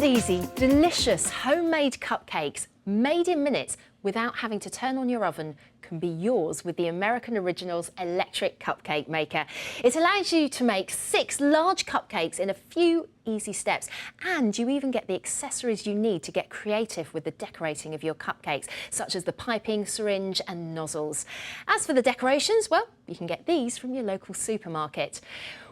and easy, delicious homemade cupcakes made in minutes without having to turn on your oven can be yours with the American Originals electric cupcake maker. It allows you to make 6 large cupcakes in a few easy steps, and you even get the accessories you need to get creative with the decorating of your cupcakes, such as the piping, syringe and nozzles. As for the decorations, well, you can get these from your local supermarket.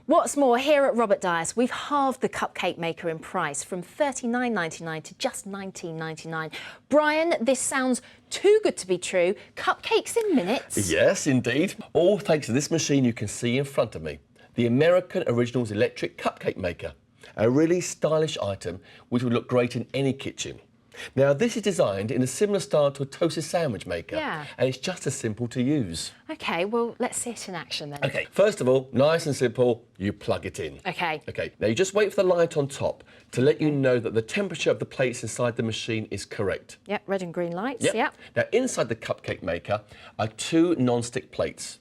What's more, here at Robert Dyas, we've halved the cupcake maker in price from $39.99 to just $19.99. Brian, this sounds too good to be true. Cupcakes in minutes? Yes, indeed. All thanks to this machine you can see in front of me, the American Originals electric cupcake maker. A really stylish item which would look great in any kitchen. Now, this is designed in a similar style to a toasted sandwich maker, and it's just as simple to use. OK, well, let's see it in action then. OK, first of all, nice and simple, you plug it in. OK. OK, now you just wait for the light on top to let you know that the temperature of the plates inside the machine is correct. Yep, red and green lights, yep. Now, inside the cupcake maker are 2 non-stick plates.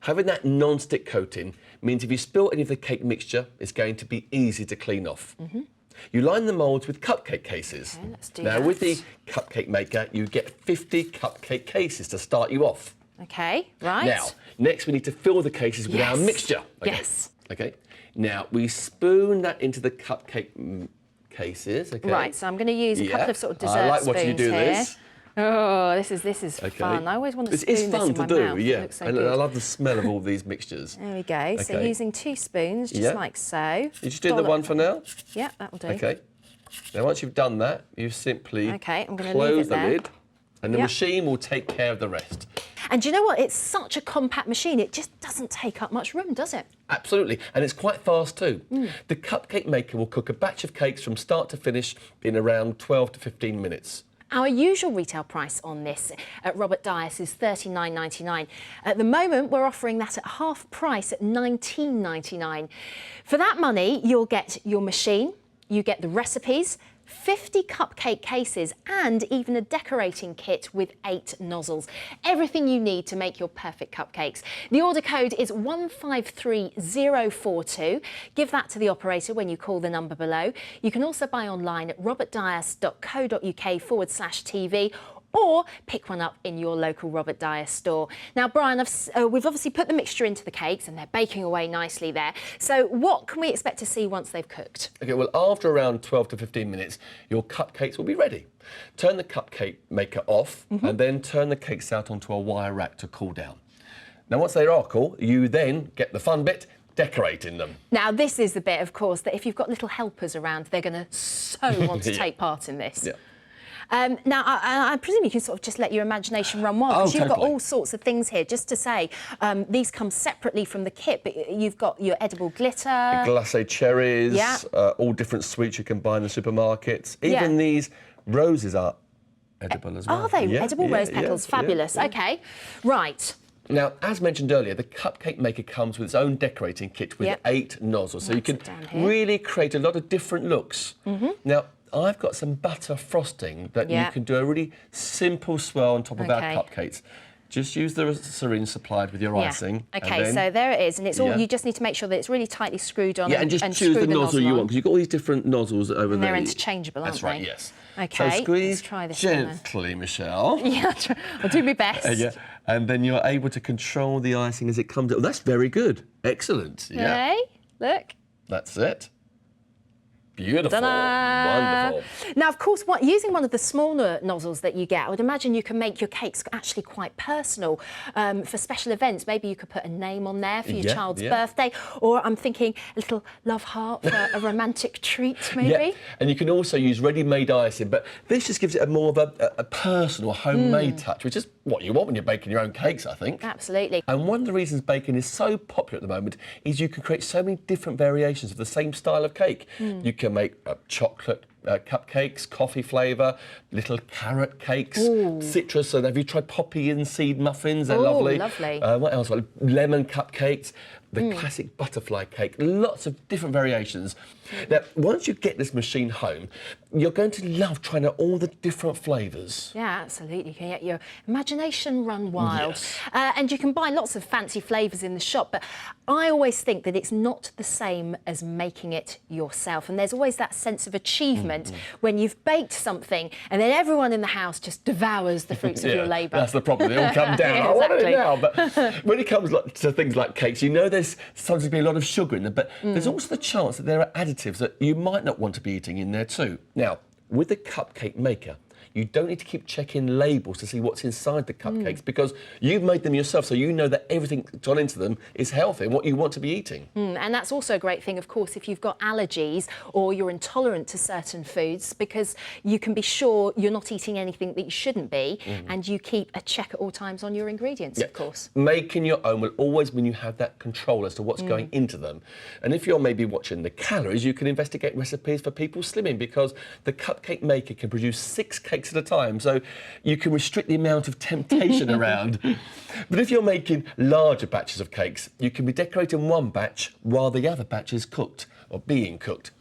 Having that non-stick coating means if you spill any of the cake mixture, it's going to be easy to clean off. You line the moulds with cupcake cases. Okay, let's do now, that. with the cupcake maker, you get 50 cupcake cases to start you off. OK, right. Now, next we need to fill the cases with our mixture. Okay. Yes. OK. Now, we spoon that into the cupcake cases. Okay. Right, so I'm going to use a couple of sort of dessert I like spoons watching you do here. this. Oh, this is fun. I always want to spoon this is fun in to my do, mouth. yeah. It looks so and good. I love the smell of all these mixtures. There we go. So using 2 spoons, just like so. You just do the one for now? Yeah, that will do. OK. Now, once you've done that, you simply I'm going to close leave it the there. lid, and the machine will take care of the rest. And do you know what? It's such a compact machine. It just doesn't take up much room, does it? Absolutely, and it's quite fast too. The cupcake maker will cook a batch of cakes from start to finish in around 12 to 15 minutes. Our usual retail price on this at Robert Dyas is $39.99. At the moment, we're offering that at half price at $19.99. For that money, you'll get your machine, you get the recipes, 50 cupcake cases and even a decorating kit with 8 nozzles. Everything you need to make your perfect cupcakes. The order code is 153042. Give that to the operator when you call the number below. You can also buy online at robertdyas.co.uk/TV or pick one up in your local Robert Dyas store. Now, Brian, we've obviously put the mixture into the cakes and they're baking away nicely there. So what can we expect to see once they've cooked? OK, well, after around 12 to 15 minutes, your cupcakes will be ready. Turn the cupcake maker off and then turn the cakes out onto a wire rack to cool down. Now, once they are cool, you then get the fun bit, decorating them. Now, this is the bit, of course, that if you've got little helpers around, they're going to so want to take part in this. Yeah. Now, I presume you can sort of just let your imagination run wild, because you've got all sorts of things here. Just to say, these come separately from the kit, but you've got your edible glitter. Glacé cherries, all different sweets you can buy in the supermarkets. Even these roses are edible as well. Are they? Edible rose petals, fabulous. OK, right. Now, as mentioned earlier, the cupcake maker comes with its own decorating kit with 8 nozzles, so you can really create a lot of different looks. Now, I've got some butter frosting that you can do a really simple swirl on top of our cupcakes. Just use the syringe supplied with your icing. OK, so there it is, and it's all. You just need to make sure that it's really tightly screwed on. Yeah, and just choose the nozzle you want, because you've got all these different nozzles over there. They're interchangeable, aren't they? That's right, yes. OK, so squeeze let's try this gently, Michelle. Yeah, I'll do my best. And then you're able to control the icing as it comes out. Oh, that's very good. Excellent. Yeah. Hey, look. That's it. Beautiful. Wonderful. Now, of course, using one of the smaller nozzles that you get, I would imagine you can make your cakes actually quite personal for special events. Maybe you could put a name on there for your child's birthday, or I'm thinking a little love heart for a romantic treat, maybe. Yeah, and you can also use ready-made icing, but this just gives it more of a personal, homemade touch, which is what you want when you're baking your own cakes, I think. Absolutely. And one of the reasons baking is so popular at the moment is you can create so many different variations of the same style of cake. You can make chocolate cupcakes, coffee flavour, little carrot cakes, citrus. And have you tried poppy and seed muffins? They're lovely. Lovely. What else? Well, lemon cupcakes, the classic butterfly cake, lots of different variations. Now, once you get this machine home, you're going to love trying out all the different flavours. Yeah, absolutely. You can get your imagination run wild. Yes. And you can buy lots of fancy flavours in the shop, but I always think that it's not the same as making it yourself. And there's always that sense of achievement when you've baked something and then everyone in the house just devours the fruits of your labour. That's the problem. They all come down. Yeah, I want it exactly. now. But when it comes to things like cakes, you know there's sometimes be a lot of sugar in them, but there's also the chance that there are additives that you might not want to be eating in there too. Now, with the cupcake maker, you don't need to keep checking labels to see what's inside the cupcakes because you've made them yourself, so you know that everything gone into them is healthy and what you want to be eating. And that's also a great thing, of course, if you've got allergies or you're intolerant to certain foods, because you can be sure you're not eating anything that you shouldn't be, and you keep a check at all times on your ingredients, of course. Making your own will always mean you have that control as to what's going into them. And if you're maybe watching the calories, you can investigate recipes for people slimming because the cupcake maker can produce 6 cakes at a time, so you can restrict the amount of temptation around. But if you're making larger batches of cakes, you can be decorating one batch while the other batch is cooked or being cooked.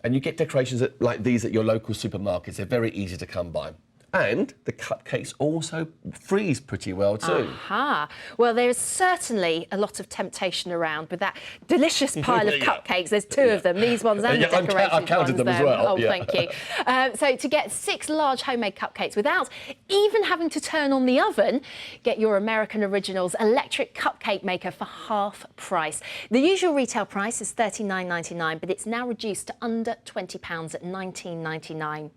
And you get decorations like these at your local supermarkets. They're very easy to come by. And the cupcakes also freeze pretty well too. Aha. Well, there's certainly a lot of temptation around with that delicious pile of cupcakes. There's 2 of them, these ones and the decorated I counted ones them as well. Oh, thank you. So to get 6 large homemade cupcakes without even having to turn on the oven, get your American Originals electric cupcake maker for half price. The usual retail price is $39.99, but it's now reduced to under £20 at $19.99.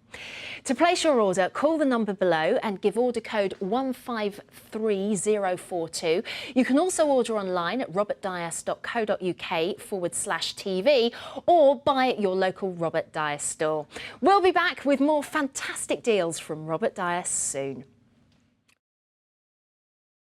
To place your order, call the number below and give order code 153042. You can also order online at robertdyas.co.uk/TV or buy at your local Robert Dyas store. We'll be back with more fantastic deals from Robert Dyas soon.